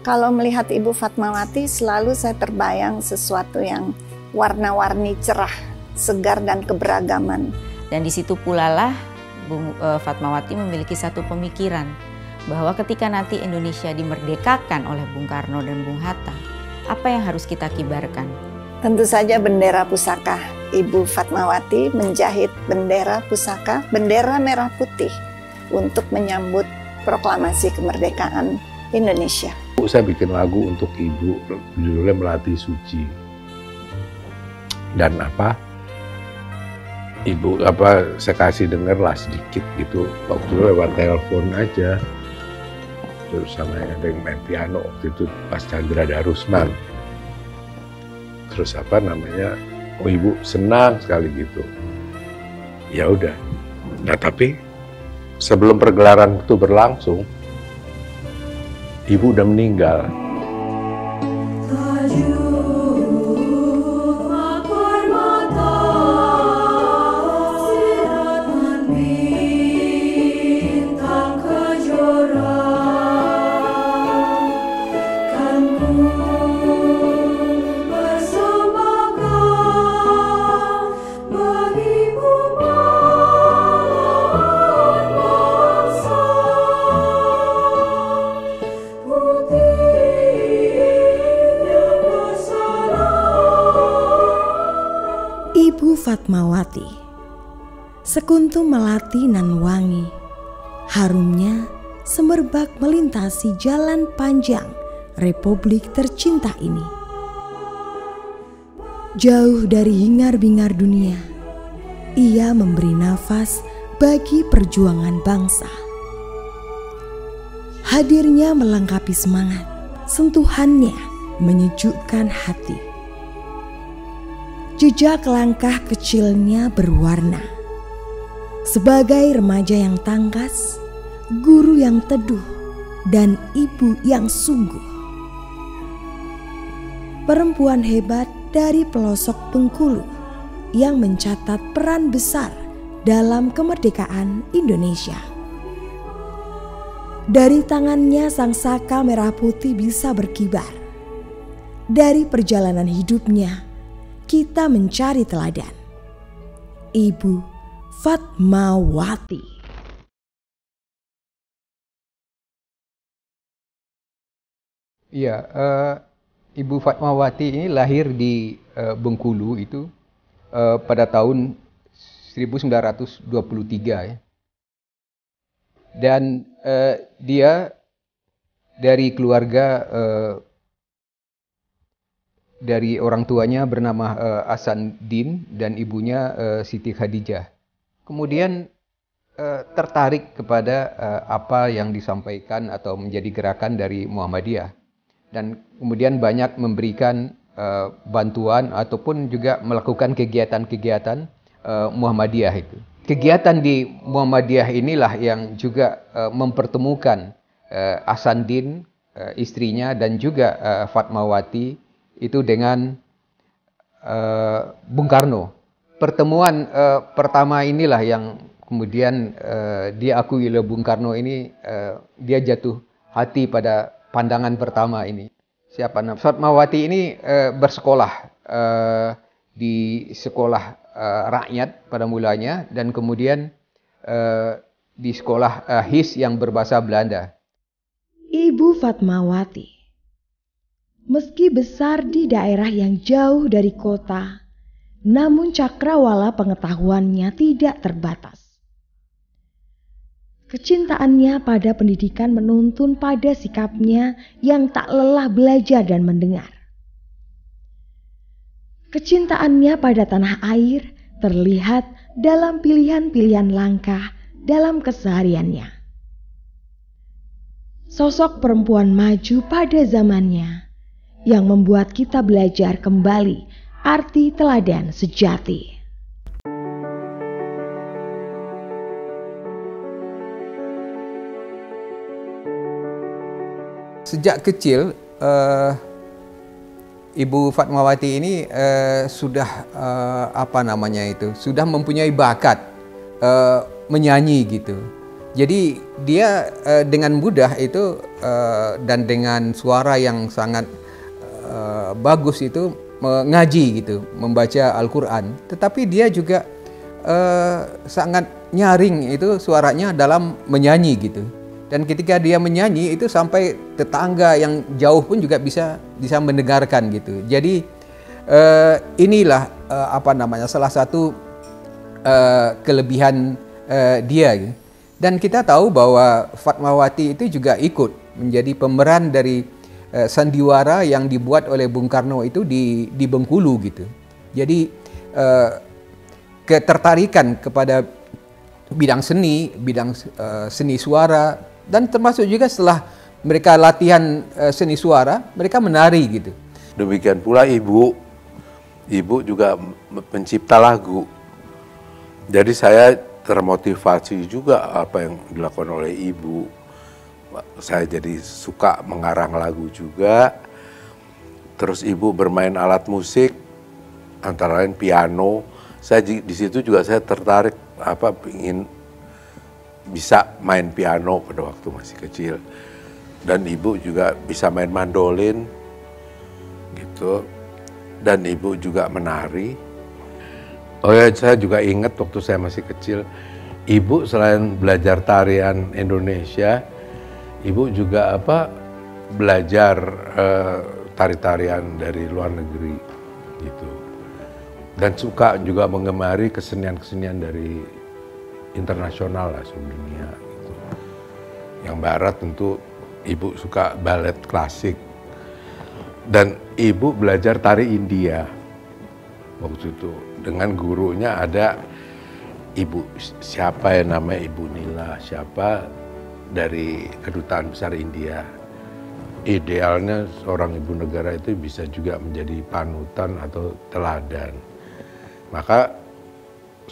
Kalau melihat Ibu Fatmawati selalu saya terbayang sesuatu yang warna-warni cerah, segar dan keberagaman. Dan di situ pula lah Bung Fatmawati memiliki satu pemikiran bahwa ketika nanti Indonesia dimerdekakan oleh Bung Karno dan Bung Hatta, apa yang harus kita kibarkan? Tentu saja bendera pusaka. Ibu Fatmawati menjahit bendera pusaka, bendera merah putih untuk menyambut proklamasi kemerdekaan Indonesia. Saya bikin lagu untuk ibu, judulnya Melati Suci. Dan ibu saya kasih denger lah sedikit gitu. Waktu itu lewat telepon aja. Terus sama ada yang main piano waktu itu pas Chandra Darusman. Terus oh ibu senang sekali gitu. Ya udah. Nah tapi sebelum pergelaran itu berlangsung, ibu udah meninggal. Ibu Fatmawati, sekuntum melati nan wangi, harumnya semerbak melintasi jalan panjang Republik tercinta ini. Jauh dari hingar-bingar dunia, ia memberi nafas bagi perjuangan bangsa. Hadirnya melengkapi semangat, sentuhannya menyejukkan hati. Jejak langkah kecilnya berwarna. Sebagai remaja yang tangkas, guru yang teduh, dan ibu yang sungguh. Perempuan hebat dari pelosok Bengkulu yang mencatat peran besar dalam kemerdekaan Indonesia. Dari tangannya sang saka merah putih bisa berkibar. Dari perjalanan hidupnya, kita mencari teladan. Ibu Fatmawati. Iya, Ibu Fatmawati ini lahir di Bengkulu itu pada tahun 1923 ya. Dan dia dari keluarga dari orang tuanya bernama Hasan Din dan ibunya Siti Khadijah. Kemudian tertarik kepada apa yang disampaikan atau menjadi gerakan dari Muhammadiyah. Dan kemudian banyak memberikan bantuan ataupun juga melakukan kegiatan-kegiatan Muhammadiyah itu. Kegiatan di Muhammadiyah inilah yang juga mempertemukan Hasan Din, istrinya, dan juga Fatmawati itu dengan Bung Karno. Pertemuan pertama inilah yang kemudian diakui oleh Bung Karno ini, dia jatuh hati pada pandangan pertama ini. Fatmawati ini bersekolah di sekolah rakyat pada mulanya dan kemudian di sekolah HIS yang berbahasa Belanda. Ibu Fatmawati, meski besar di daerah yang jauh dari kota, namun cakrawala pengetahuannya tidak terbatas. Kecintaannya pada pendidikan menuntun pada sikapnya yang tak lelah belajar dan mendengar. Kecintaannya pada tanah air terlihat dalam pilihan-pilihan langkah dalam kesehariannya. Sosok perempuan maju pada zamannya yang membuat kita belajar kembali arti teladan sejati. Sejak kecil, Ibu Fatmawati ini sudah sudah mempunyai bakat menyanyi gitu. Jadi dia dengan mudah itu dan dengan suara yang sangat bagus itu mengaji gitu, membaca Al-Quran. Tetapi dia juga sangat nyaring itu suaranya dalam menyanyi gitu. Dan ketika dia menyanyi itu sampai tetangga yang jauh pun juga bisa mendengarkan gitu. Jadi inilah salah satu kelebihan dia. Dan kita tahu bahwa Fatmawati itu juga ikut menjadi pemeran dari sandiwara yang dibuat oleh Bung Karno itu di Bengkulu gitu. Jadi ketertarikan kepada bidang seni suara, dan termasuk juga setelah mereka latihan seni suara, mereka menari gitu. Demikian pula ibu juga pencipta lagu. Jadi saya termotivasi juga apa yang dilakukan oleh ibu. Saya jadi suka mengarang lagu juga. Terus ibu bermain alat musik, antara lain piano. Saya di situ juga saya tertarik ingin bisa main piano pada waktu masih kecil. Dan ibu juga bisa main mandolin gitu. Dan ibu juga menari. Oh ya, saya juga ingat waktu saya masih kecil, ibu selain belajar tarian Indonesia, ibu juga belajar tari-tarian dari luar negeri gitu. Dan suka juga mengemari kesenian-kesenian dari internasional lah, seluruh dunia gitu. Yang barat tentu ibu suka balet klasik. Dan ibu belajar tari India waktu itu. Dengan gurunya ada ibu siapa yang namanya Ibu Nila, siapa dari Kedutaan Besar India. Idealnya seorang ibu negara itu bisa juga menjadi panutan atau teladan. Maka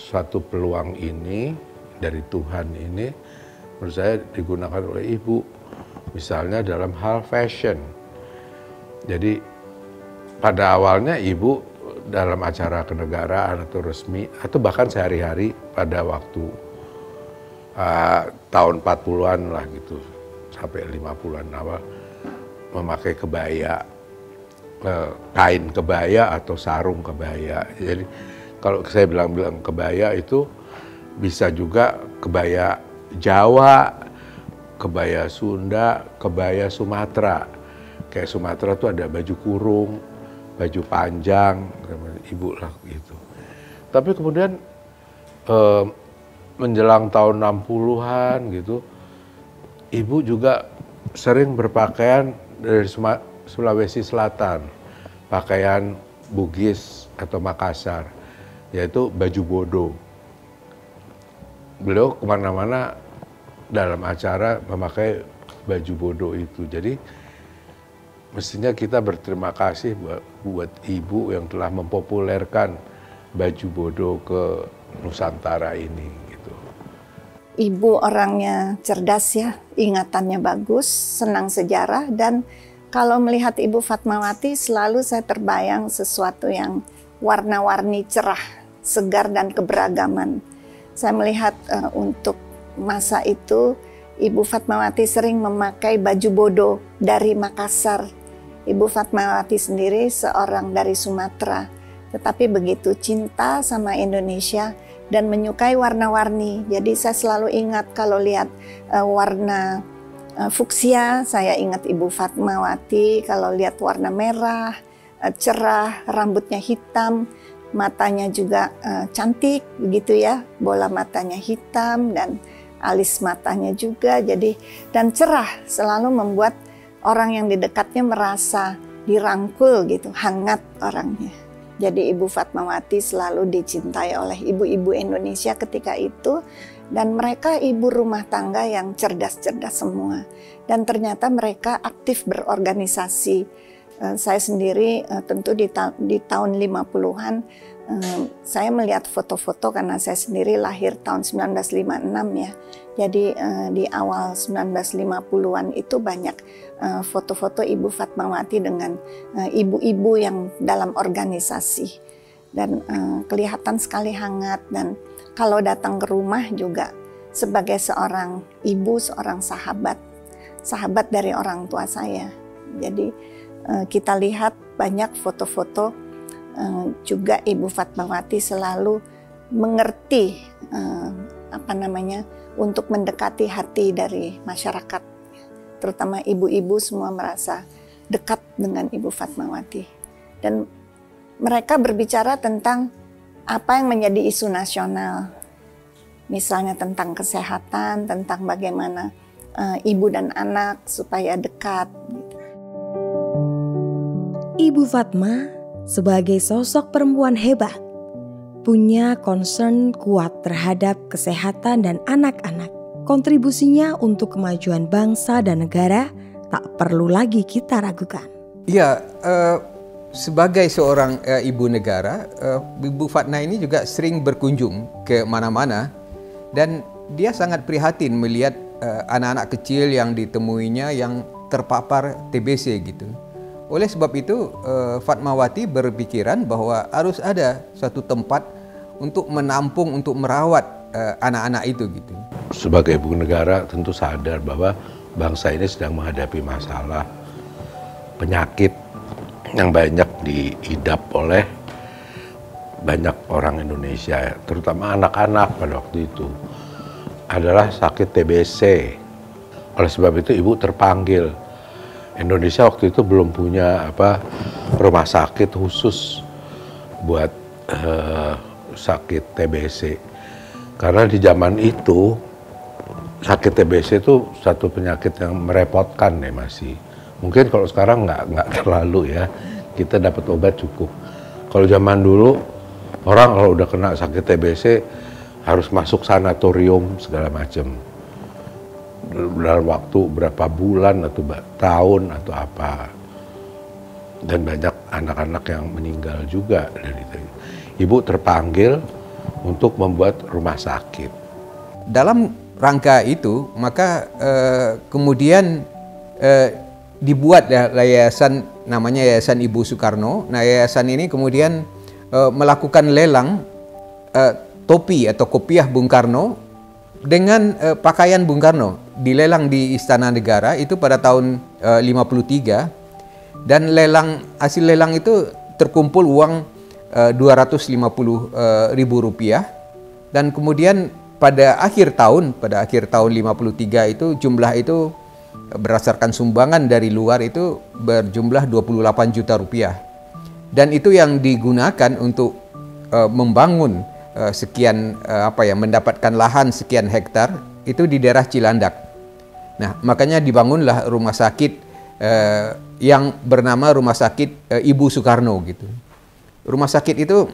suatu peluang ini dari Tuhan ini menurut saya digunakan oleh ibu. Misalnya dalam hal fashion. Jadi pada awalnya ibu dalam acara kenegaraan atau resmi atau bahkan sehari-hari pada waktu tahun 40-an lah gitu sampai 50-an awal memakai kebaya, kain kebaya atau sarung kebaya. Jadi kalau saya bilang kebaya itu bisa juga kebaya Jawa, kebaya Sunda, kebaya Sumatera. Kayak Sumatera tuh ada baju kurung, baju panjang, ibu lah gitu. Tapi kemudian menjelang tahun 60-an gitu, ibu juga sering berpakaian dari Sulawesi Selatan, pakaian Bugis atau Makassar, yaitu baju bodo. Beliau kemana-mana dalam acara memakai baju bodo itu. Jadi mestinya kita berterima kasih buat ibu yang telah mempopulerkan baju bodo ke Nusantara ini gitu. Ibu orangnya cerdas ya, ingatannya bagus, senang sejarah, dan kalau melihat Ibu Fatmawati selalu saya terbayang sesuatu yang warna-warni cerah, segar dan keberagaman. Saya melihat untuk masa itu Ibu Fatmawati sering memakai baju bodo dari Makassar. Ibu Fatmawati sendiri seorang dari Sumatera, tetapi begitu cinta sama Indonesia dan menyukai warna-warni. Jadi saya selalu ingat kalau lihat warna fuksia, saya ingat Ibu Fatmawati. Kalau lihat warna merah, cerah, rambutnya hitam, matanya juga cantik begitu ya, bola matanya hitam dan alis matanya juga. Jadi dan cerah, selalu membuat orang yang di dekatnya merasa dirangkul gitu, hangat orangnya. Jadi Ibu Fatmawati selalu dicintai oleh ibu-ibu Indonesia ketika itu, dan mereka ibu rumah tangga yang cerdas-cerdas semua. Dan ternyata mereka aktif berorganisasi. Saya sendiri tentu di tahun 50-an saya melihat foto-foto karena saya sendiri lahir tahun 1956 ya. Jadi di awal 1950-an itu banyak foto-foto Ibu Fatmawati dengan ibu-ibu yang dalam organisasi. Dan kelihatan sekali hangat, dan kalau datang ke rumah juga sebagai seorang ibu, seorang sahabat, sahabat dari orang tua saya. Jadi kita lihat banyak foto-foto juga Ibu Fatmawati selalu mengerti untuk mendekati hati dari masyarakat, terutama ibu-ibu semua merasa dekat dengan Ibu Fatmawati, dan mereka berbicara tentang apa yang menjadi isu nasional, misalnya tentang kesehatan, tentang bagaimana ibu dan anak supaya dekat. Ibu Fatma sebagai sosok perempuan hebat, punya concern kuat terhadap kesehatan dan anak-anak. Kontribusinya untuk kemajuan bangsa dan negara tak perlu lagi kita ragukan. Ya, sebagai seorang ibu negara, Ibu Fatma ini juga sering berkunjung ke mana-mana, dan dia sangat prihatin melihat anak-anak kecil yang ditemuinya yang terpapar TBC gitu. Oleh sebab itu, Fatmawati berpikiran bahwa harus ada satu tempat untuk menampung, untuk merawat anak-anak itu gitu. Sebagai ibu negara tentu sadar bahwa bangsa ini sedang menghadapi masalah penyakit yang banyak diidap oleh banyak orang Indonesia, terutama anak-anak pada waktu itu, adalah sakit TBC. Oleh sebab itu ibu terpanggil. Indonesia waktu itu belum punya rumah sakit khusus buat sakit TBC, karena di zaman itu sakit TBC itu satu penyakit yang merepotkan ya masih. Mungkin kalau sekarang nggak terlalu ya, kita dapat obat cukup. Kalau zaman dulu orang kalau udah kena sakit TBC harus masuk sanatorium segala macam. Dalam waktu berapa bulan atau tahun atau apa, dan banyak anak-anak yang meninggal juga dari itu. Ibu terpanggil untuk membuat rumah sakit. Dalam rangka itu maka kemudian dibuat yayasan, namanya Yayasan Ibu Soekarno. Nah, yayasan ini kemudian melakukan lelang topi atau kopiah Bung Karno dengan pakaian Bung Karno, dilelang di Istana Negara itu pada tahun 53, dan hasil lelang itu terkumpul uang 250.000 rupiah, dan kemudian pada akhir tahun 53 itu jumlah itu berdasarkan sumbangan dari luar itu berjumlah 28 juta rupiah, dan itu yang digunakan untuk membangun mendapatkan lahan sekian hektar itu di daerah Cilandak. Nah, makanya dibangunlah rumah sakit yang bernama Rumah Sakit Ibu Soekarno gitu. Rumah sakit itu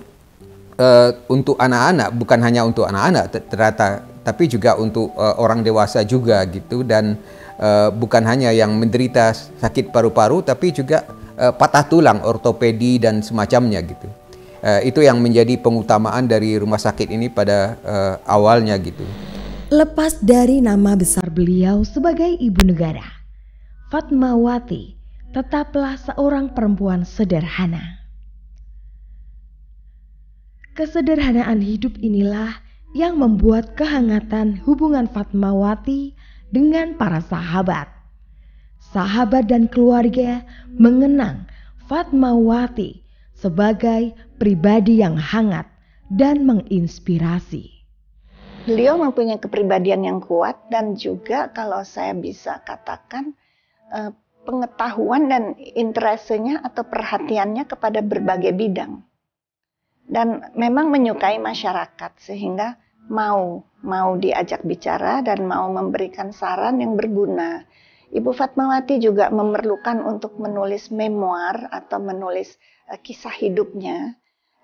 untuk anak-anak, bukan hanya untuk anak-anak ternyata, tapi juga untuk orang dewasa juga gitu, dan bukan hanya yang menderita sakit paru-paru, tapi juga patah tulang, ortopedi dan semacamnya gitu. Itu yang menjadi pengutamaan dari rumah sakit ini pada awalnya gitu. Lepas dari nama besar beliau sebagai ibu negara, Fatmawati tetaplah seorang perempuan sederhana. Kesederhanaan hidup inilah yang membuat kehangatan hubungan Fatmawati dengan para sahabat. Sahabat dan keluarga mengenang Fatmawati sebagai pribadi yang hangat dan menginspirasi. Beliau mempunyai kepribadian yang kuat, dan juga kalau saya bisa katakan pengetahuan dan interestnya atau perhatiannya kepada berbagai bidang. Dan memang menyukai masyarakat sehingga mau diajak bicara dan mau memberikan saran yang berguna. Ibu Fatmawati juga memerlukan untuk menulis memoir atau menulis kisah hidupnya,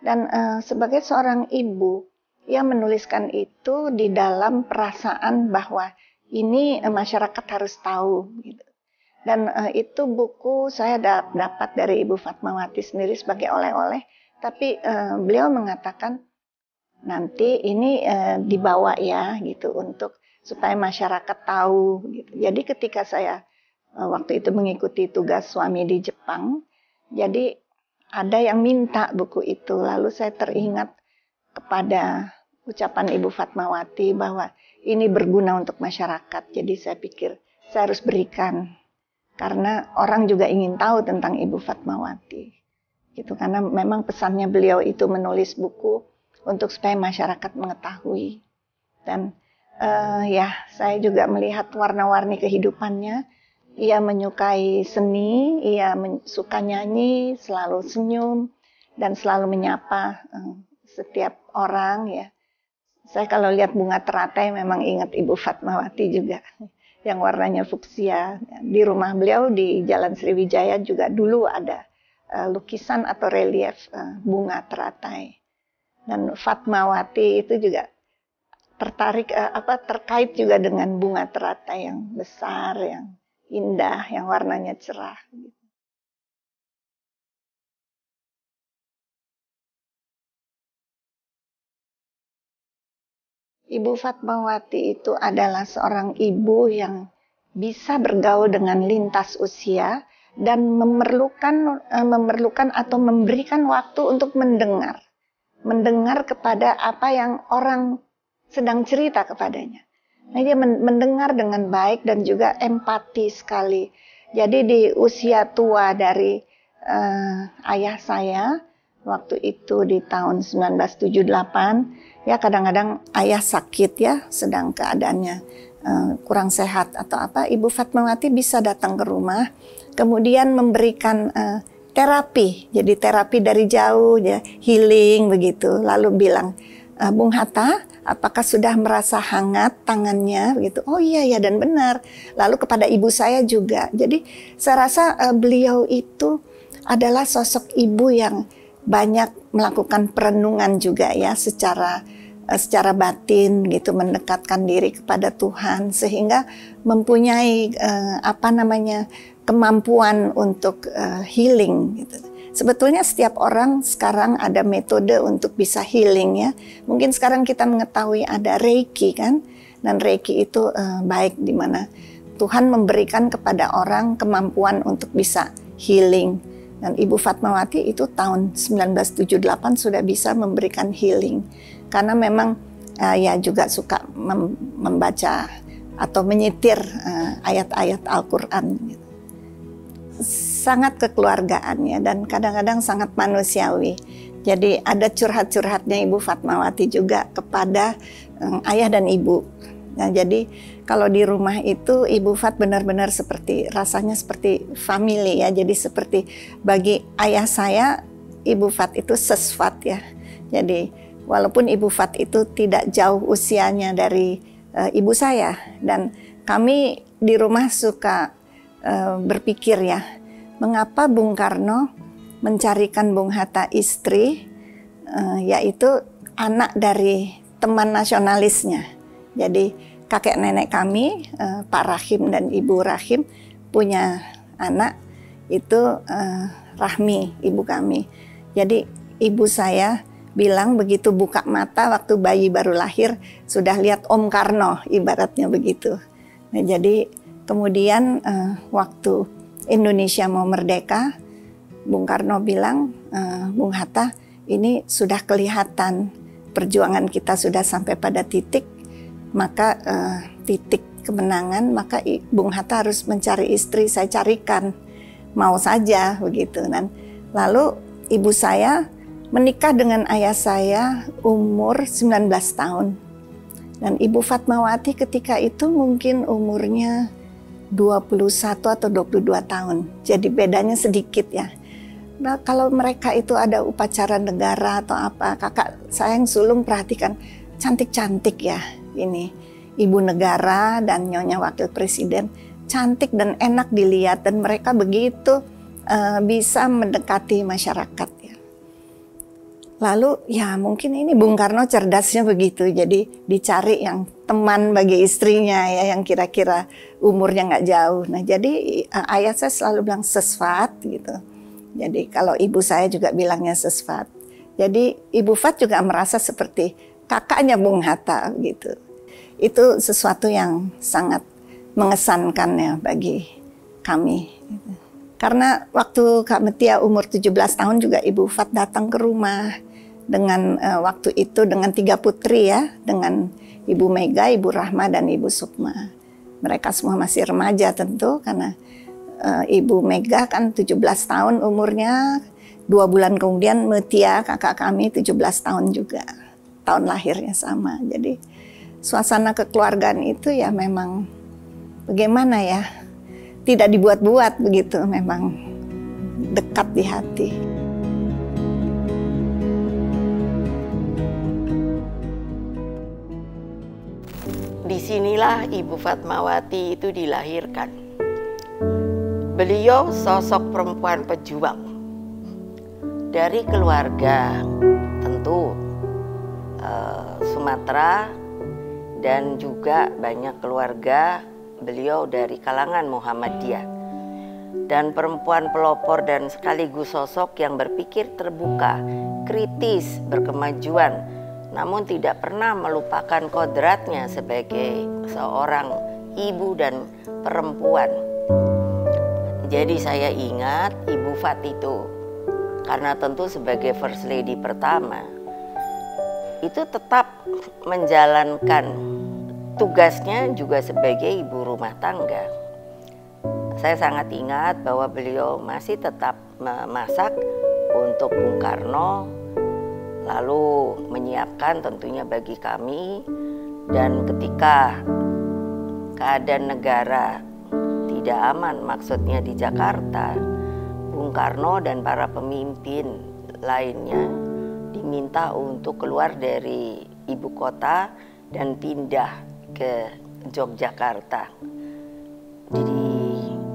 dan sebagai seorang ibu ia menuliskan itu di dalam perasaan bahwa ini masyarakat harus tahu gitu. Dan itu buku saya dapat dari Ibu Fatmawati sendiri sebagai oleh-oleh, tapi beliau mengatakan nanti ini dibawa ya gitu untuk supaya masyarakat tahu gitu. Jadi ketika saya waktu itu mengikuti tugas suami di Jepang, jadi ada yang minta buku itu, lalu saya teringat kepada ucapan Ibu Fatmawati bahwa ini berguna untuk masyarakat. Jadi saya pikir saya harus berikan. Karena orang juga ingin tahu tentang Ibu Fatmawati. Gitu, karena memang pesannya beliau itu menulis buku untuk supaya masyarakat mengetahui. Dan ya, saya juga melihat warna-warni kehidupannya. Ia menyukai seni, ia suka nyanyi, selalu senyum, dan selalu menyapa setiap orang ya. Saya kalau lihat bunga teratai memang ingat Ibu Fatmawati juga, yang warnanya fuksia. Di rumah beliau di Jalan Sriwijaya juga dulu ada lukisan atau relief bunga teratai. Dan Fatmawati itu juga terkait juga dengan bunga teratai yang besar, yang indah, yang warnanya cerah. Ibu Fatmawati itu adalah seorang ibu yang bisa bergaul dengan lintas usia dan memerlukan atau memberikan waktu untuk mendengar kepada apa yang orang sedang cerita kepadanya. Nah, dia mendengar dengan baik dan juga empati sekali. Jadi di usia tua dari ayah saya, waktu itu di tahun 1978, ya kadang-kadang ayah sakit ya, sedang keadaannya kurang sehat atau apa, Ibu Fatmawati bisa datang ke rumah, kemudian memberikan terapi, jadi terapi dari jauh, ya, healing begitu, lalu bilang, Bung Hatta, apakah sudah merasa hangat tangannya? Begitu. Oh iya ya, dan benar. Lalu kepada ibu saya juga. Jadi saya rasa beliau itu adalah sosok ibu yang banyak melakukan perenungan juga ya, secara batin gitu, mendekatkan diri kepada Tuhan sehingga mempunyai kemampuan untuk healing gitu. Sebetulnya setiap orang sekarang ada metode untuk bisa healing ya. Mungkin sekarang kita mengetahui ada Reiki kan, dan Reiki itu baik di mana Tuhan memberikan kepada orang kemampuan untuk bisa healing. Dan Ibu Fatmawati itu tahun 1978 sudah bisa memberikan healing. Karena memang ya juga suka membaca atau menyitir ayat-ayat Al-Quran gitu. Sangat kekeluargaan ya, dan kadang-kadang sangat manusiawi. Jadi ada curhat-curhatnya Ibu Fatmawati juga kepada ayah dan ibu. Nah, jadi kalau di rumah itu Ibu Fat benar-benar rasanya seperti family ya. Jadi seperti bagi ayah saya, Ibu Fat itu sesfat ya. Jadi walaupun Ibu Fat itu tidak jauh usianya dari ibu saya, dan kami di rumah suka berpikir ya, mengapa Bung Karno mencarikan Bung Hatta istri, yaitu anak dari teman nasionalisnya. Jadi kakek nenek kami, Pak Rahim dan Ibu Rahim, punya anak itu Rahmi, ibu kami. Jadi ibu saya bilang begitu buka mata waktu bayi baru lahir, sudah lihat Om Karno, ibaratnya begitu. Nah, jadi kemudian waktu Indonesia mau merdeka, Bung Karno bilang, Bung Hatta, ini sudah kelihatan perjuangan kita sudah sampai pada titik, maka titik kemenangan, maka Bung Hatta harus mencari istri, saya carikan, mau saja begitu. Dan lalu ibu saya menikah dengan ayah saya umur 19 tahun. Dan Ibu Fatmawati ketika itu mungkin umurnya 21 atau 22 tahun. Jadi bedanya sedikit ya. Nah, kalau mereka itu ada upacara negara atau apa, kakak saya yang sulung perhatikan, cantik-cantik ya ini. Ibu negara dan Nyonya Wakil Presiden, cantik dan enak dilihat, dan mereka begitu bisa mendekati masyarakat ya. Lalu ya mungkin ini Bung Karno cerdasnya begitu, jadi dicari yang teman bagi istrinya ya, yang kira-kira umurnya nggak jauh. Nah jadi ayah saya selalu bilang sesfat gitu. Jadi kalau ibu saya juga bilangnya sesfat. Jadi Ibu Fat juga merasa seperti kakaknya Bung Hatta gitu. Itu sesuatu yang sangat mengesankan ya bagi kami. Karena waktu Kak Metia umur 17 tahun juga Ibu Fat datang ke rumah dengan waktu itu dengan 3 putri ya, dengan Ibu Mega, Ibu Rahma, dan Ibu Sukma. mereka semua masih remaja tentu, karena Ibu Mega kan 17 tahun umurnya, 2 bulan kemudian Mutia kakak kami 17 tahun juga, tahun lahirnya sama. Jadi suasana kekeluargaan itu ya memang bagaimana ya, tidak dibuat-buat begitu, memang dekat di hati. Disinilah Ibu Fatmawati itu dilahirkan. Beliau sosok perempuan pejuang dari keluarga tentu Sumatera, dan juga banyak keluarga beliau dari kalangan Muhammadiyah, dan perempuan pelopor dan sekaligus sosok yang berpikir terbuka, kritis, berkemajuan, namun tidak pernah melupakan kodratnya sebagai seorang ibu dan perempuan. Jadi saya ingat Ibu Fat itu, karena tentu sebagai First Lady pertama, itu tetap menjalankan tugasnya juga sebagai ibu rumah tangga. Saya sangat ingat bahwa beliau masih tetap memasak untuk Bung Karno, lalu menyiapkan tentunya bagi kami. Dan ketika keadaan negara tidak aman, maksudnya di Jakarta, Bung Karno dan para pemimpin lainnya diminta untuk keluar dari ibu kota dan pindah ke Yogyakarta. Jadi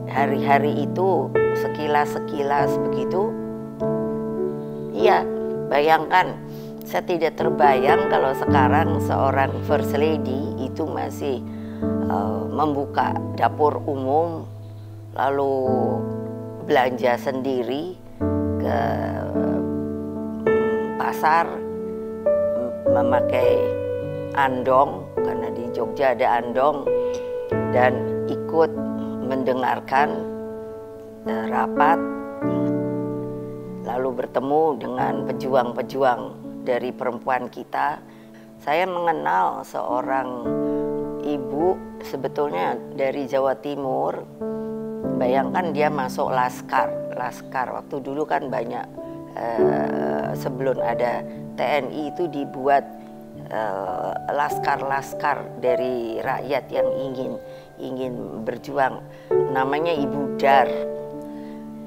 hari-hari itu sekilas-sekilas begitu, iya, bayangkan, saya tidak terbayang kalau sekarang seorang First Lady itu masih membuka dapur umum, lalu belanja sendiri ke pasar, memakai andong, karena di Jogja ada andong, dan ikut mendengarkan rapat, lalu bertemu dengan pejuang-pejuang dari perempuan kita. Saya mengenal seorang ibu sebetulnya dari Jawa Timur. Bayangkan dia masuk Laskar. Waktu dulu kan banyak, sebelum ada TNI itu dibuat laskar dari rakyat yang ingin berjuang. Namanya Ibu Dar.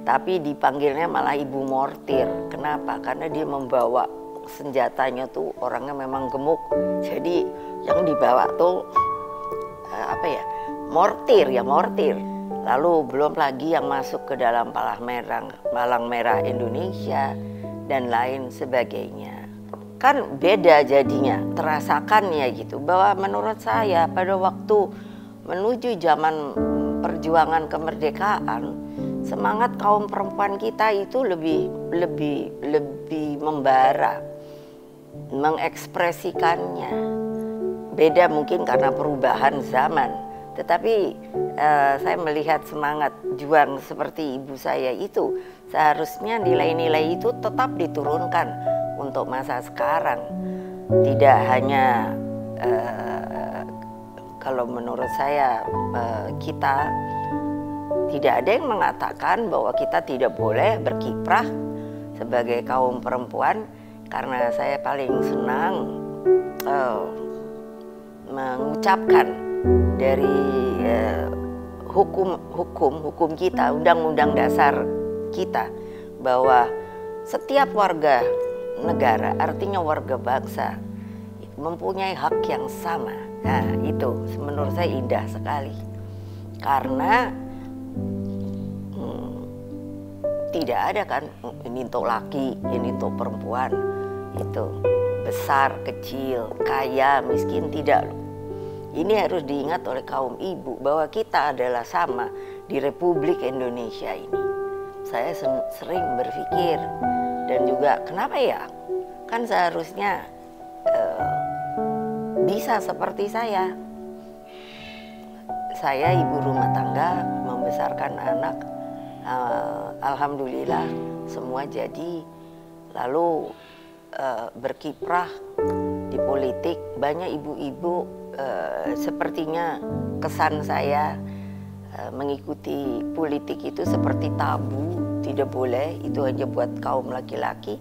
Tapi dipanggilnya malah Ibu Mortir. Kenapa? Karena dia membawa senjatanya tuh, orangnya memang gemuk. Jadi yang dibawa tuh mortir. Lalu belum lagi yang masuk ke dalam Palang Merah Indonesia dan lain sebagainya. Kan beda jadinya, terasakan ya gitu. Bahwa menurut saya pada waktu menuju zaman perjuangan kemerdekaan, semangat kaum perempuan kita itu lebih membara, mengekspresikannya. Beda mungkin karena perubahan zaman, tetapi saya melihat semangat juang seperti ibu saya itu, seharusnya nilai-nilai itu tetap diturunkan untuk masa sekarang. Tidak hanya kalau menurut saya kita tidak ada yang mengatakan bahwa kita tidak boleh berkiprah sebagai kaum perempuan, karena saya paling senang mengucapkan dari hukum kita, undang-undang dasar kita, bahwa setiap warga negara, artinya warga bangsa, mempunyai hak yang sama. Nah, itu menurut saya indah sekali, karena tidak ada kan ini untuk laki, ini untuk perempuan, itu besar, kecil, kaya, miskin, tidak. Ini harus diingat oleh kaum ibu bahwa kita adalah sama di Republik Indonesia ini. Saya sering berpikir, dan juga kenapa ya, kan seharusnya bisa seperti saya. Saya ibu rumah tangga, membesarkan anak, alhamdulillah semua jadi, lalu berkiprah di politik. Banyak ibu-ibu sepertinya kesan saya mengikuti politik itu seperti tabu, tidak boleh, itu hanya buat kaum laki-laki.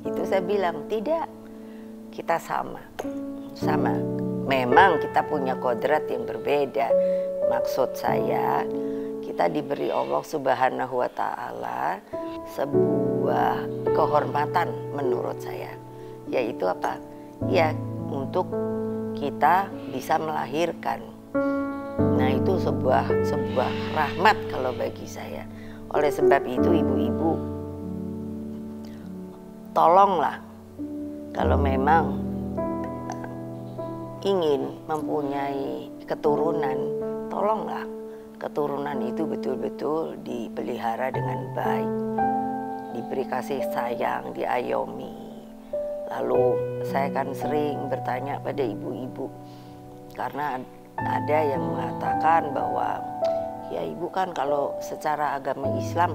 Itu saya bilang, tidak, kita sama. Memang kita punya kodrat yang berbeda. Maksud saya, kita diberi Allah Subhanahu wa Ta'ala sebuah kehormatan menurut saya. Yaitu apa? Ya, untuk kita bisa melahirkan. Nah, itu sebuah rahmat kalau bagi saya. Oleh sebab itu ibu-ibu, tolonglah kalau memang ingin mempunyai keturunan, tolonglah keturunan itu betul-betul dipelihara dengan baik, diberi kasih sayang, diayomi. Lalu saya kan sering bertanya pada ibu-ibu, karena ada yang mengatakan bahwa ya ibu kan kalau secara agama Islam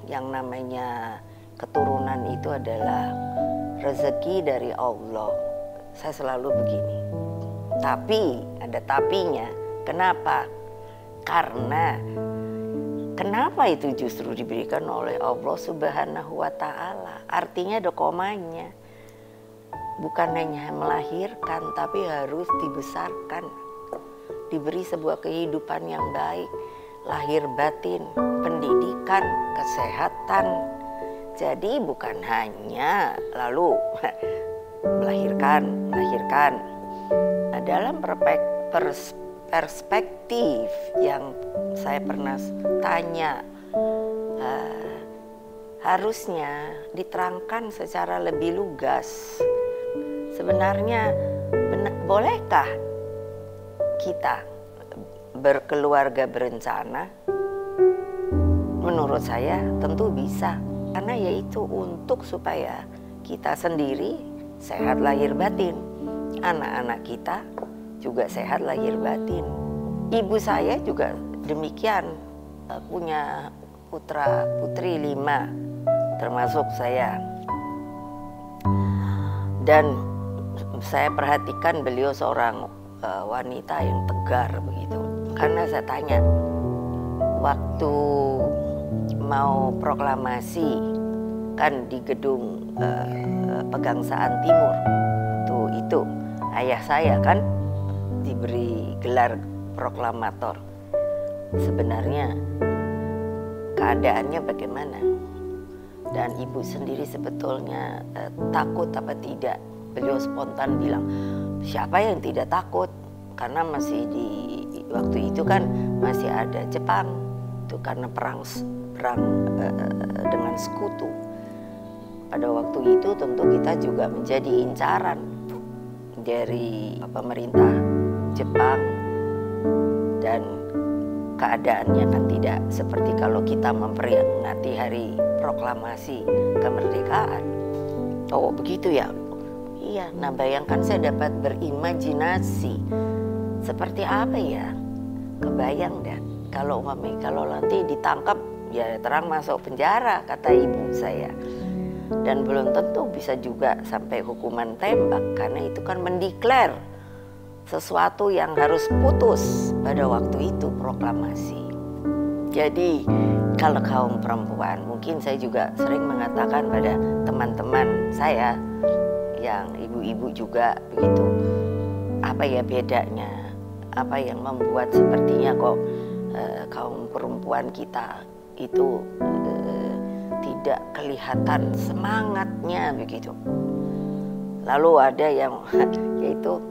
yang namanya keturunan itu adalah rezeki dari Allah. Saya selalu begini. Tapi ada tapinya. Kenapa? Karena kenapa itu justru diberikan oleh Allah Subhanahu wa Ta'ala? Artinya ada komanya. Bukan hanya melahirkan, tapi harus dibesarkan. Diberi sebuah kehidupan yang baik, lahir batin, pendidikan, kesehatan. Jadi bukan hanya lalu melahirkan. Nah, dalam perspektif yang saya pernah tanya, harusnya diterangkan secara lebih lugas. Sebenarnya bolehkah kita berkeluarga berencana? Menurut saya tentu bisa. Karena yaitu untuk supaya kita sendiri sehat lahir batin. Anak-anak kita juga sehat lahir batin. Ibu saya juga demikian, punya putra putri 5, termasuk saya. Dan saya perhatikan beliau seorang wanita yang tegar begitu. Karena saya tanya, waktu mau proklamasi kan di gedung Pegangsaan Timur itu ayah saya kan diberi gelar proklamator. Sebenarnya keadaannya bagaimana? Dan ibu sendiri sebetulnya takut apa tidak? Beliau spontan bilang, siapa yang tidak takut? Karena masih di waktu itu kan masih ada Jepang, itu karena perang dengan sekutu. Pada waktu itu tentu kita juga menjadi incaran dari pemerintah Jepang, dan keadaannya kan tidak seperti kalau kita memperingati hari proklamasi kemerdekaan. Oh begitu ya? Iya, nah bayangkan saya dapat berimajinasi seperti apa ya? Kebayang dah kalau nanti ditangkap ya terang masuk penjara, kata ibu saya. Dan belum tentu bisa juga sampai hukuman tembak, karena itu kan mendeklar sesuatu yang harus putus pada waktu itu proklamasi. Jadi kalau kaum perempuan, mungkin saya juga sering mengatakan pada teman-teman saya yang ibu-ibu juga begitu, apa ya bedanya, apa yang membuat sepertinya kok kaum perempuan kita itu tidak kelihatan semangatnya begitu. Lalu ada yang yaitu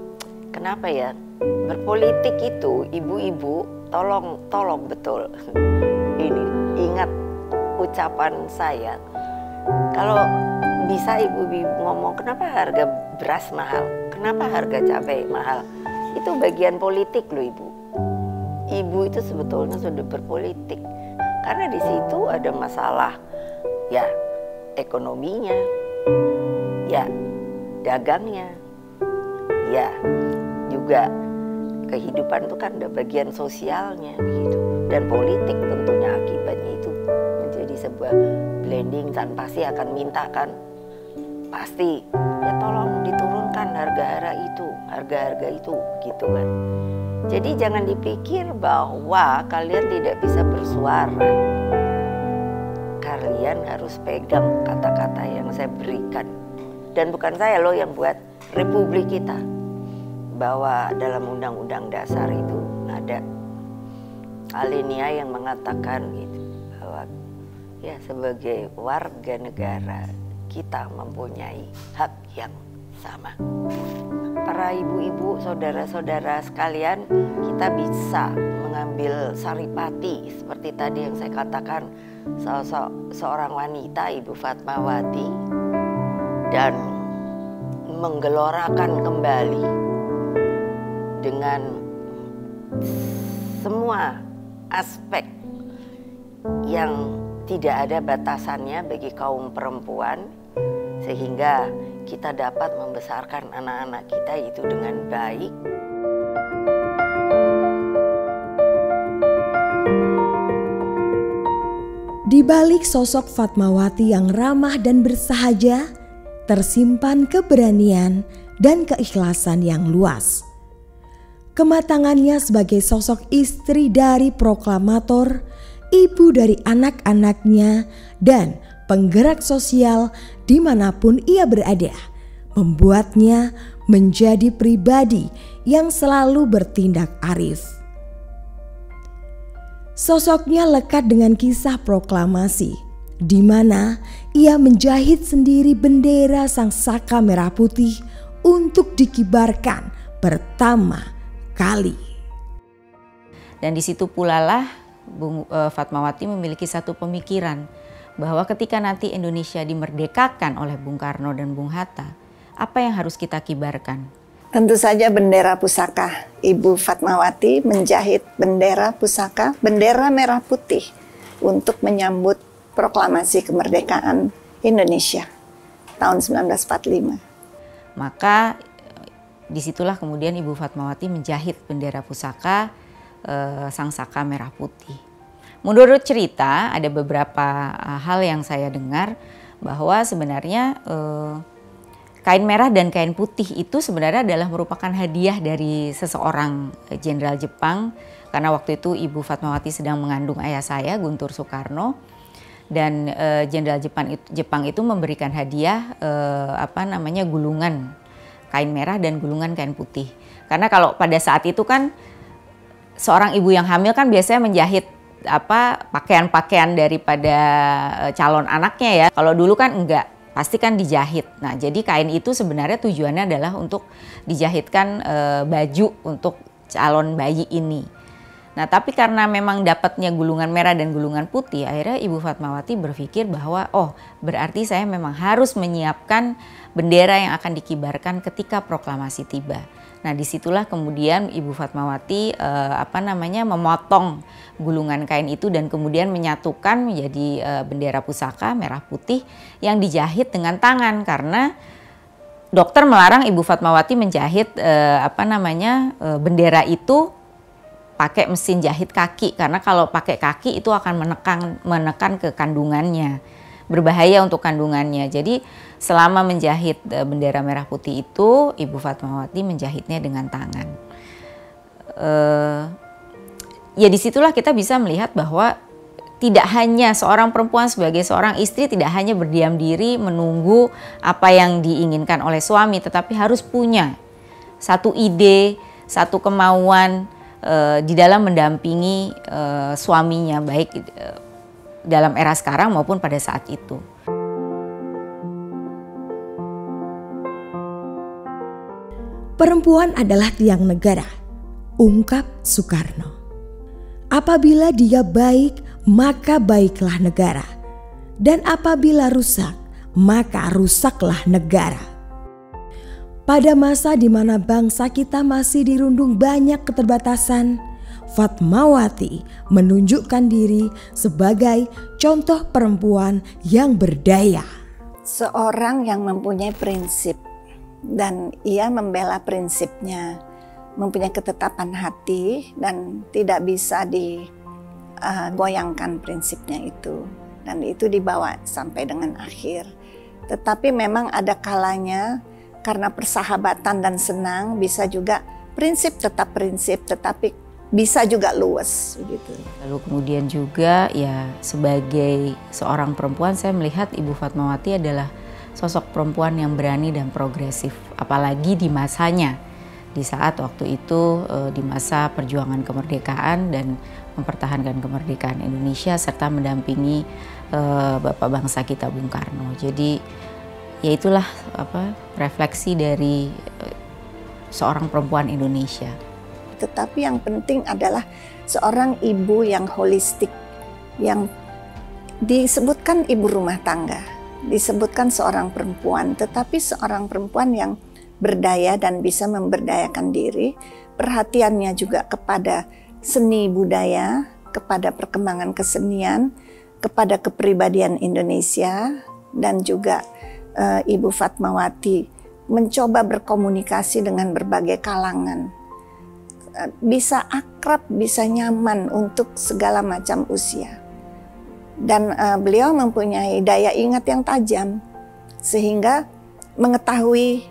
kenapa ya berpolitik itu ibu-ibu tolong betul ini ingat ucapan saya. Kalau bisa ibu-ibu ngomong kenapa harga beras mahal, kenapa harga cabai mahal, itu bagian politik loh ibu. Ibu itu sebetulnya sudah berpolitik karena di situ ada masalah ya ekonominya, ya dagangnya, ya juga kehidupan itu kan ada bagian sosialnya begitu, dan politik tentunya akibatnya itu menjadi sebuah blending dan pasti akan minta kan, pasti ya tolong diturunkan harga-harga itu gitu kan. Jadi jangan dipikir bahwa kalian tidak bisa bersuara. Kalian harus pegang kata-kata yang saya berikan. Dan bukan saya loh yang buat, Republik kita. Bahwa dalam Undang-Undang Dasar itu ada alinea yang mengatakan gitu, bahwa ya sebagai warga negara kita mempunyai hak yang sama. Para ibu-ibu, saudara-saudara sekalian, kita bisa mengambil saripati seperti tadi yang saya katakan, seorang wanita, Ibu Fatmawati, dan menggelorakan kembali dengan semua aspek yang tidak ada batasannya bagi kaum perempuan, sehingga kita dapat membesarkan anak-anak kita itu dengan baik. Di balik sosok Fatmawati yang ramah dan bersahaja, tersimpan keberanian dan keikhlasan yang luas. Kematangannya sebagai sosok istri dari proklamator, ibu dari anak-anaknya, dan penggerak sosial dimanapun ia berada, membuatnya menjadi pribadi yang selalu bertindak arif. Sosoknya lekat dengan kisah proklamasi, di mana ia menjahit sendiri bendera Sang Saka Merah Putih untuk dikibarkan pertama kali. Dan di situ pula lah Fatmawati memiliki satu pemikiran bahwa ketika nanti Indonesia dimerdekakan oleh Bung Karno dan Bung Hatta, apa yang harus kita kibarkan? Tentu saja bendera pusaka. Ibu Fatmawati menjahit bendera pusaka, bendera merah putih untuk menyambut proklamasi kemerdekaan Indonesia tahun 1945. Maka disitulah kemudian Ibu Fatmawati menjahit bendera pusaka Sang Saka Merah Putih. Menurut cerita ada beberapa hal yang saya dengar bahwa sebenarnya kain merah dan kain putih itu sebenarnya adalah merupakan hadiah dari seseorang jenderal Jepang, karena waktu itu Ibu Fatmawati sedang mengandung ayah saya, Guntur Soekarno, dan jenderal Jepang itu memberikan hadiah gulungan kain merah dan gulungan kain putih. Karena kalau pada saat itu kan seorang ibu yang hamil kan biasanya menjahit pakaian-pakaian daripada calon anaknya ya. Kalau dulu kan enggak, pasti kan dijahit. Nah, jadi kain itu sebenarnya tujuannya adalah untuk dijahitkan baju untuk calon bayi ini. Nah, tapi karena memang dapatnya gulungan merah dan gulungan putih, akhirnya Ibu Fatmawati berpikir bahwa berarti saya memang harus menyiapkan bendera yang akan dikibarkan ketika proklamasi tiba. Nah, disitulah kemudian Ibu Fatmawati memotong gulungan kain itu dan kemudian menyatukan menjadi bendera pusaka merah putih yang dijahit dengan tangan, karena dokter melarang Ibu Fatmawati menjahit bendera itu pakai mesin jahit kaki, karena kalau pakai kaki itu akan menekan ke kandungannya, berbahaya untuk kandungannya. Jadi selama menjahit bendera merah putih itu, Ibu Fatmawati menjahitnya dengan tangan. Ya disitulah kita bisa melihat bahwa tidak hanya seorang perempuan sebagai seorang istri tidak hanya berdiam diri menunggu apa yang diinginkan oleh suami, tetapi harus punya satu ide, satu kemauan di dalam mendampingi suaminya, baik dalam era sekarang maupun pada saat itu. Perempuan adalah tiang negara, ungkap Soekarno. Apabila dia baik, maka baiklah negara. Dan apabila rusak, maka rusaklah negara. Pada masa di mana bangsa kita masih dirundung banyak keterbatasan, Fatmawati menunjukkan diri sebagai contoh perempuan yang berdaya. Seorang yang mempunyai prinsip dan ia membela prinsipnya, mempunyai ketetapan hati dan tidak bisa digoyangkan prinsipnya itu, dan itu dibawa sampai dengan akhir. Tetapi memang ada kalanya karena persahabatan dan senang, bisa juga prinsip tetap prinsip, tetapi bisa juga luas gitu. Lalu kemudian juga ya sebagai seorang perempuan saya melihat Ibu Fatmawati adalah sosok perempuan yang berani dan progresif, apalagi di masanya, di saat waktu itu di masa perjuangan kemerdekaan dan mempertahankan kemerdekaan Indonesia serta mendampingi Bapak bangsa kita Bung Karno. Jadi ya itulah refleksi dari seorang perempuan Indonesia. Tetapi yang penting adalah seorang ibu yang holistik, yang disebutkan ibu rumah tangga, disebutkan seorang perempuan, tetapi seorang perempuan yang berdaya dan bisa memberdayakan diri, perhatiannya juga kepada seni budaya, kepada perkembangan kesenian, kepada kepribadian Indonesia, dan juga Ibu Fatmawati mencoba berkomunikasi dengan berbagai kalangan. Bisa akrab, bisa nyaman untuk segala macam usia. Dan beliau mempunyai daya ingat yang tajam, sehingga mengetahui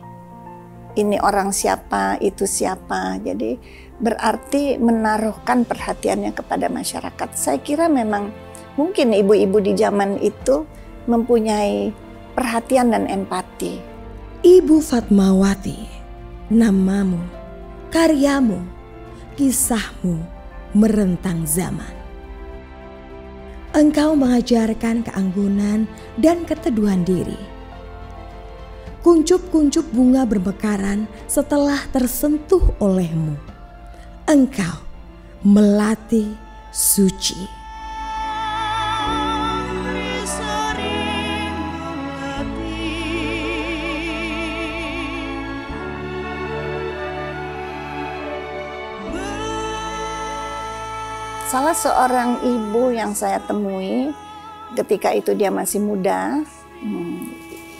ini orang siapa, itu siapa. Jadi berarti menaruhkan perhatiannya kepada masyarakat. Saya kira memang mungkin ibu-ibu di zaman itu mempunyai perhatian dan empati. Ibu Fatmawati, namamu, karyamu, kisahmu merentang zaman. Engkau mengajarkan keanggunan dan keteduhan diri. Kuncup-kuncup bunga bermekaran setelah tersentuh olehmu. Engkau melatih suci. Salah seorang ibu yang saya temui ketika itu dia masih muda,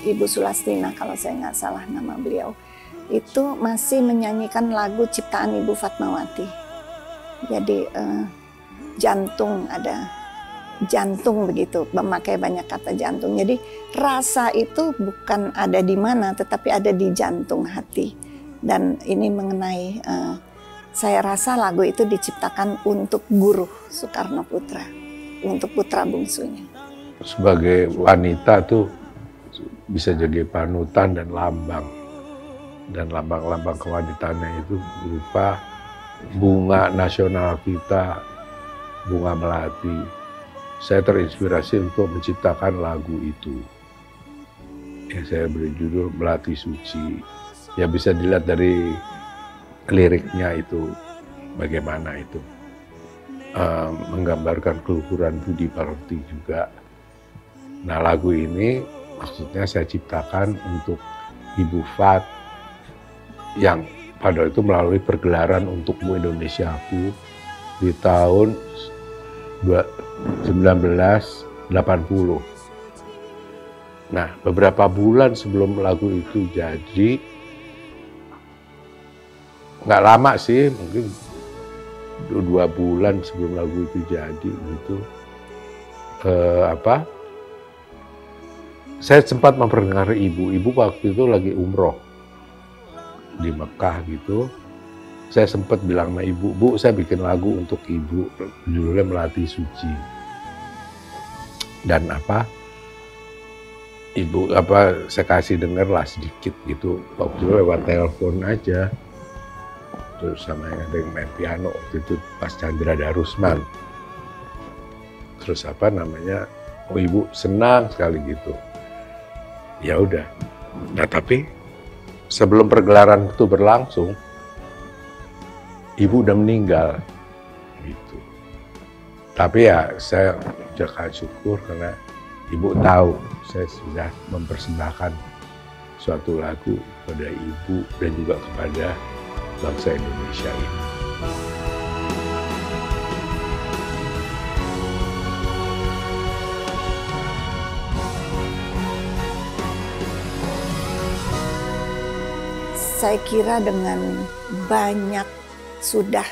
Ibu Sulastina kalau saya nggak salah nama beliau, itu masih menyanyikan lagu ciptaan Ibu Fatmawati. Jadi jantung, ada jantung begitu, memakai banyak kata jantung. Jadi rasa itu bukan ada di mana, tetapi ada di jantung hati. Dan ini mengenai saya rasa lagu itu diciptakan untuk Guru Soekarno Putra, untuk putra bungsunya. Sebagai wanita tuh bisa jadi panutan dan lambang. Dan lambang-lambang kewanitannya itu berupa bunga nasional kita, bunga melati. Saya terinspirasi untuk menciptakan lagu itu. Yang saya beri judul Melati Suci. Ya bisa dilihat dari liriknya itu bagaimana itu menggambarkan keluhuran budi pekerti juga. Nah lagu ini maksudnya saya ciptakan untuk Ibu Fat yang pada itu melalui pergelaran Untukmu Indonesiaku di tahun 1980. Nah beberapa bulan sebelum lagu itu jadi, nggak lama sih, mungkin 2 bulan sebelum lagu itu jadi gitu, saya sempat memperdengar ibu waktu itu lagi umroh di Mekah gitu. Saya sempat bilang sama ibu, Bu saya bikin lagu untuk ibu, judulnya Melati Suci. Dan ibu saya kasih denger lah sedikit gitu, waktu itu lewat telepon aja. Terus sama yang ada yang main piano waktu itu pas Chandra Darusman. Terus oh ibu senang sekali gitu. Ya udah. Nah tapi sebelum pergelaran itu berlangsung, ibu udah meninggal gitu. Tapi ya saya ucapkan syukur karena ibu tahu saya sudah mempersembahkan suatu lagu kepada ibu dan juga kepada bangsa Indonesia ini. Saya kira dengan banyak sudah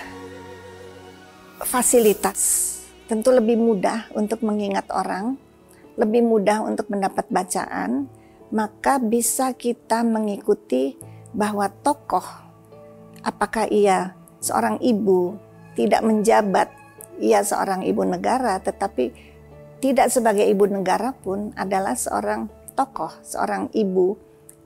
fasilitas, tentu lebih mudah untuk mengingat orang, lebih mudah untuk mendapat bacaan, maka bisa kita mengikuti bahwa tokoh, apakah ia seorang ibu, tidak menjabat, ia seorang ibu negara, tetapi tidak sebagai ibu negara pun adalah seorang tokoh, seorang ibu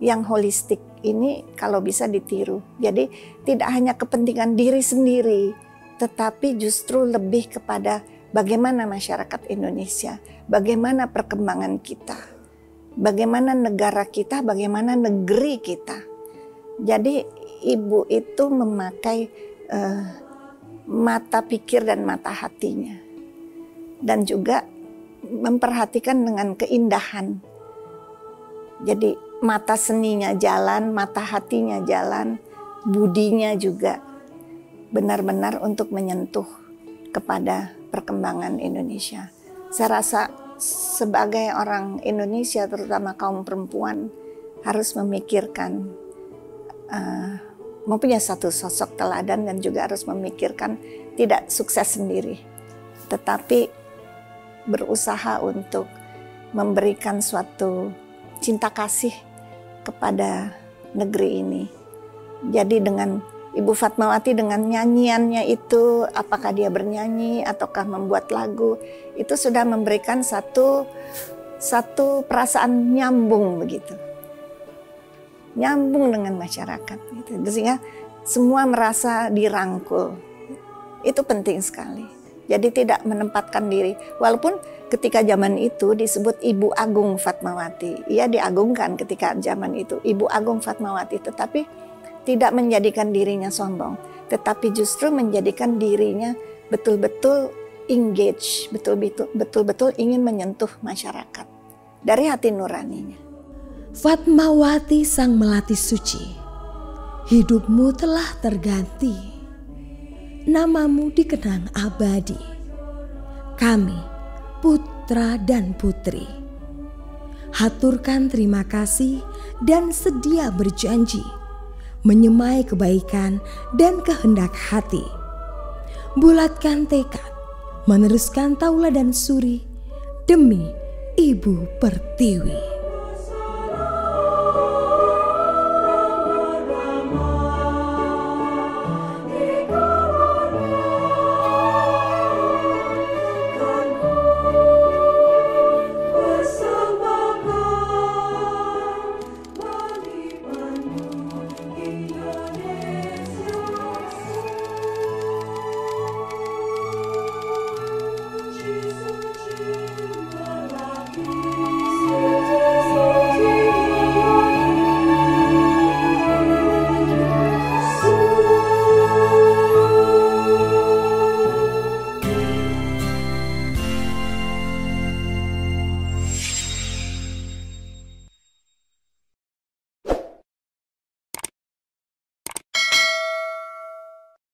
yang holistik. Ini kalau bisa ditiru. Jadi tidak hanya kepentingan diri sendiri, tetapi justru lebih kepada bagaimana masyarakat Indonesia, bagaimana perkembangan kita, bagaimana negara kita, bagaimana negeri kita. Jadi ibu itu memakai mata pikir dan mata hatinya, dan juga memperhatikan dengan keindahan. Jadi mata seninya jalan, mata hatinya jalan, budinya juga benar-benar untuk menyentuh kepada perkembangan Indonesia. Saya rasa sebagai orang Indonesia, terutama kaum perempuan, harus memikirkan, mempunyai satu sosok teladan, dan juga harus memikirkan tidak sukses sendiri, tetapi berusaha untuk memberikan suatu cinta kasih kepada negeri ini. Jadi dengan Ibu Fatmawati, dengan nyanyiannya itu, apakah dia bernyanyi ataukah membuat lagu, itu sudah memberikan satu perasaan nyambung begitu. Nyambung dengan masyarakat gitu. Sehingga semua merasa dirangkul. Itu penting sekali. Jadi tidak menempatkan diri. Walaupun ketika zaman itu disebut Ibu Agung Fatmawati. Ia diagungkan ketika zaman itu, Ibu Agung Fatmawati. Tetapi tidak menjadikan dirinya sombong. Tetapi justru menjadikan dirinya betul-betul engage, betul-betul ingin menyentuh masyarakat dari hati nuraninya. Fatmawati sang melati suci, hidupmu telah terganti, namamu dikenang abadi. Kami, putra dan putri, haturkan terima kasih dan sedia berjanji menyemai kebaikan dan kehendak hati. Bulatkan tekad, meneruskan taula dan suri demi Ibu Pertiwi.